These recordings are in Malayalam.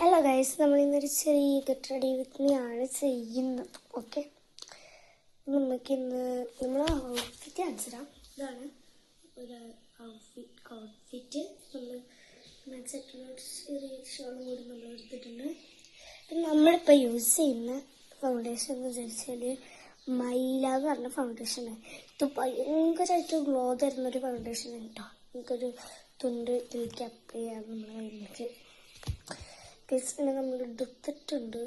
ഹലോ ഗൈസ്, നമ്മൾ ഇന്നൊരു ചെറിയ ഗെറ്റ് റെഡി വിത്ത് മീ ആണ് ചെയ്യുന്നത്. ഓക്കെ, നമുക്കിന്ന് നമ്മൾ ഔട്ട്ഫിറ്റ് കാണിച്ചിടാം. ഇതാണ് ഒരു ഔട്ട്ഫിറ്റ്. നമ്മൾ ചെറിയ ഷോളും കൂടി നമ്മൾ എടുത്തിട്ടുണ്ട്. പിന്നെ നമ്മളിപ്പോൾ യൂസ് ചെയ്യുന്ന ഫൗണ്ടേഷൻ എന്ന് വിചാരിച്ചാൽ മൈല എന്ന് പറഞ്ഞ ഫൗണ്ടേഷനാണ്. ഇത് ഭയങ്കരമായിട്ട് ഗ്ലോ തരുന്നൊരു ഫൗണ്ടേഷൻ കേട്ടോ. നമുക്കൊരു തുണ്ട് ഇതിലേക്ക് അപ്ലൈ ചെയ്യാം നമ്മളെ കയ്യിലേക്ക്. പിന്നെ നമ്മൾ എടുത്തിട്ടുണ്ട്.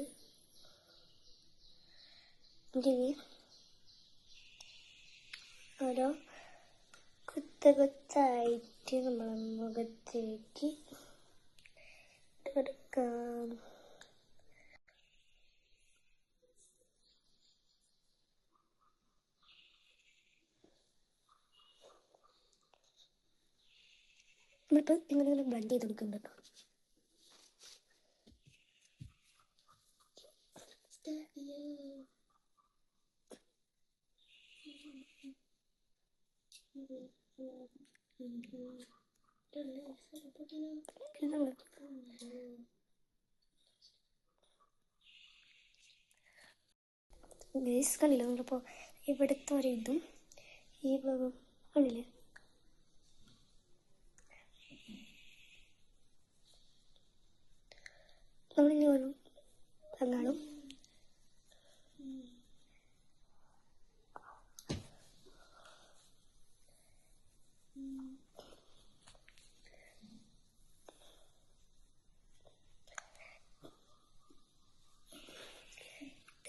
ഇനി ഓരോ കുത്തായിട്ട് നമ്മൾ മുഖത്തേക്ക് എടുക്കാം. നമ്മളിപ്പോൾ ഇങ്ങനെ ബ്ലെൻഡ് ചെയ്ത് കൊടുക്കുന്നുണ്ട് കേട്ടോ. ഗൈസ് കണ്ടില്ല, നമ്മളിപ്പോൾ ഇവിടുത്തെ ഒരു ഇതും ഈ ഭാഗം കണ്ടില്ലേ, നമ്മളിനി ഒരു കാണും.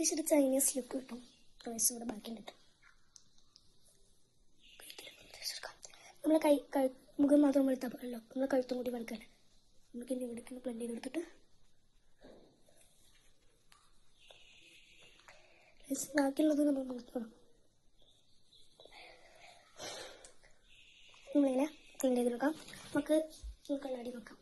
അത്യാവശ്യം ചൈനീസ് ലുക്ക് കിട്ടും. റൈസ് ഇവിടെ ബാക്കി കിട്ടും. നമ്മളെ മുഖം മാത്രം വെളുത്താൽ പോലല്ലോ, നമ്മളെ കഴുത്തും കൂടി വെളുക്കാൻ. നമുക്ക് ഇനി ഇവിടേക്ക് ബ്ലെൻഡ് ചെയ്ത് കൊടുത്തിട്ട് ബാക്കിയുള്ളത് നമ്മൾ നോക്കണം. നമ്മളിങ്ങനെ ക്ലീൻ ചെയ്ത് നോക്കാം. നമുക്ക് കണ്ണാടി നോക്കാം.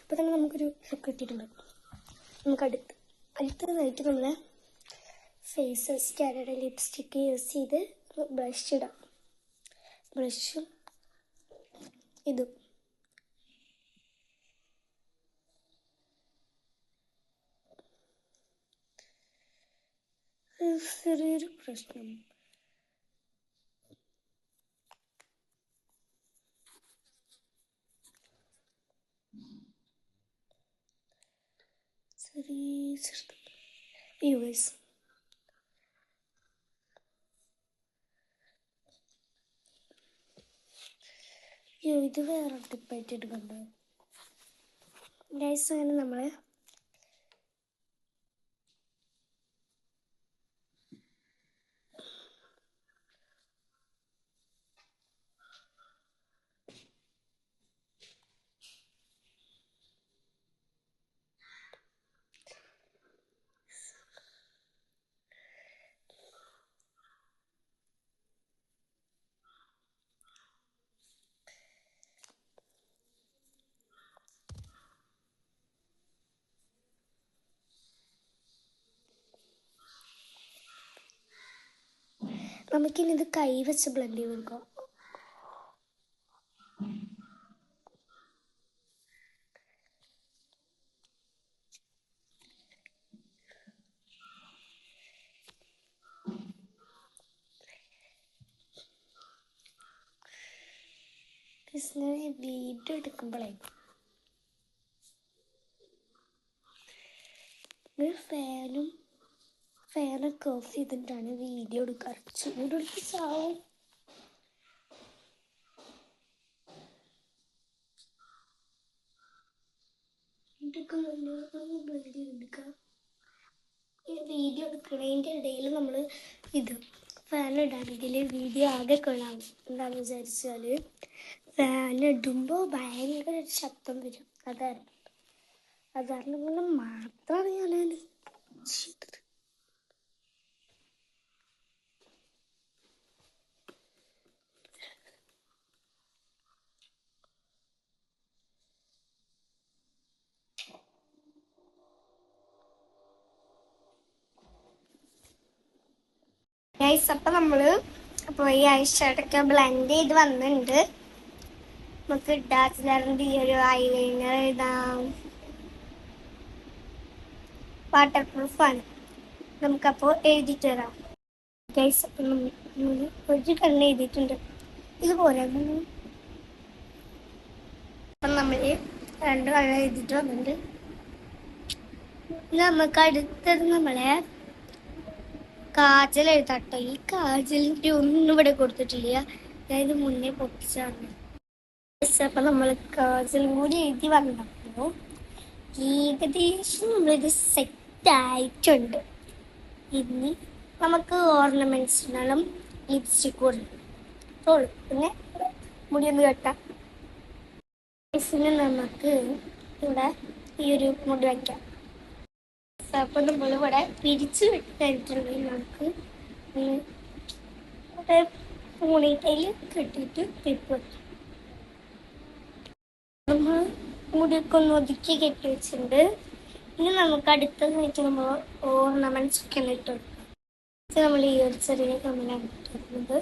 അപ്പോൾ തന്നെ നമുക്കൊരു ലുക്ക് കിട്ടിയിട്ടുണ്ട്. നമുക്ക് അടുത്തതായിട്ട് നമ്മളെ ഫേസ് സ്കാനഡ് ലിപ്സ്റ്റിക്ക് യൂസ് ചെയ്ത് ബ്രഷ് ഇടാം. ബ്രഷും ഇതും ചെറിയൊരു പ്രശ്നം. ഇത് വേറെ ടിപ്പായിട്ട് എടുക്കണ്ടോ ഗൈസ്? അങ്ങനെ നമ്മൾ നമുക്കിനി ഇത് കൈ വെച്ച് ബ്ലെൻഡ് ചെയ്ത് കൊടുക്കാം. വീഡിയോ എടുക്കുമ്പോഴേ ഫാനൊക്കെ ഓഫ് ചെയ്തിട്ടാണ് വീഡിയോ എടുക്കാറ്. ചൂടെടുത്ത് ചാവും. വീഡിയോ എടുക്കുന്നതിൻ്റെ ഇടയിൽ നമ്മൾ ഇത് ഫാൻ ഇടാണെങ്കിൽ വീഡിയോ ആകെ കൊള്ളാവും. എന്താണെന്ന് വിചാരിച്ചാൽ ഫാൻ ഇടുമ്പോൾ ഭയങ്കര ശബ്ദം വരും. അതാണ് കൊണ്ട് മാത്രമാണ് ഞാൻ ചെയ്തത്. ഗൈസ്, അപ്പം നമ്മൾ ഈ ഐ ഷാഡൊക്കെ ബ്ലെൻഡ് ചെയ്ത് വന്നിട്ടുണ്ട്. നമുക്ക് ഡാസ്ലറിന്റെ ഈ ഒരു ഐലൈനർ എഴുതാം. വാട്ടർ പ്രൂഫാണ്. നമുക്കപ്പോൾ എഴുതിയിട്ട് വരാം. ഗൈസ്, ഒരു കണ്ണ് എഴുതിയിട്ടുണ്ട്. ഇതുപോലെ അപ്പം നമ്മൾ 2 കണ്ണ് എഴുതിയിട്ട് വന്നിട്ടുണ്ട്. നമുക്ക് അടുത്തത് നമ്മളെ കാജൽ എഴുതാട്ടോ. ഈ കാജലിന്റെ ഒന്നും ഇവിടെ കൊടുത്തിട്ടില്ല, അതായത് മുന്നേ പൊട്ടിച്ചാണ്. അപ്പം നമ്മൾ കാജലും കൂടി എഴുതി വന്നപ്പോൾ ഏകദേശം നമ്മളിത് സെറ്റായിട്ടുണ്ട്. ഇനി നമുക്ക് ഓർണമെന്റ്സ് ഇടണം, ലിപ്സ്റ്റിക് കൊടുത്തോളൂ, പിന്നെ മുടിയൊന്ന് കെട്ടാം. നമുക്ക് ഇവിടെ ഈ ഒരു മുടി വയ്ക്കാം. അപ്പം നമ്മളിവിടെ പിരിച്ചു വെട്ടിട്ടുണ്ടെങ്കിൽ നമുക്ക് പൂണിക്കയിൽ കെട്ടിയിട്ട് ക്ലിപ്പ് വയ്ക്കാം. നമ്മൾ മുടിയൊക്കെ ഒന്ന് ഒതുക്കി കെട്ടി വെച്ചിട്ടുണ്ട്. ഇനി നമുക്ക് അടുത്തതായിട്ട് നമ്മൾ ഓർണമെന്റ്സ് ഒക്കെ ഇട്ട് കൊടുക്കാം. നമ്മൾ ഈ ഒരു ചെറിയ കമ്മലാണ് ഇട്ടിരുന്നത്.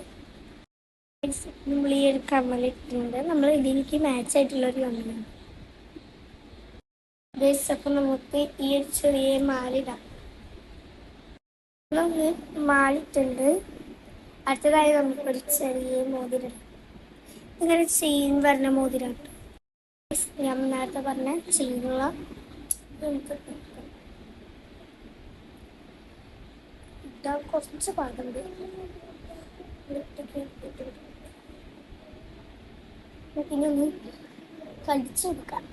നമ്മൾ ഈ ഒരു കമ്മലിട്ടുണ്ട്. നമ്മൾ ഇതിലേക്ക് മാച്ച് ആയിട്ടുള്ളൊരു കമ്മലാണ്. അപ്പം നമുക്ക് ഈ ഒരു ചെറിയ മാലിടാം. മാലിട്ടുണ്ട്. അടുത്തതായി നമുക്കൊരു ചെറിയ മോതിരം, ഇങ്ങനെ ചെയിൻ പറഞ്ഞ മോതിരം. ഞാൻ നേരത്തെ പറഞ്ഞ ചെയിനുള്ള നമുക്ക് ഇട്ടാൽ കുറച്ച് പാടുണ്ട്. പിന്നെ ഒന്ന് കടിച്ചെടുക്കാം.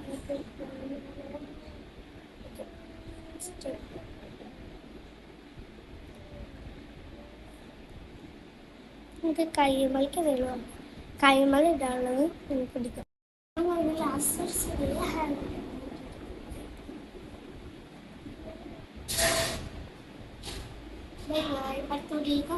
നമുക്ക് കൈമലക്ക് തരുവാണ്. കൈമല ഇടാനുള്ളത് നമുക്ക് എടുക്കാം. അടുത്തോട്ടേക്ക്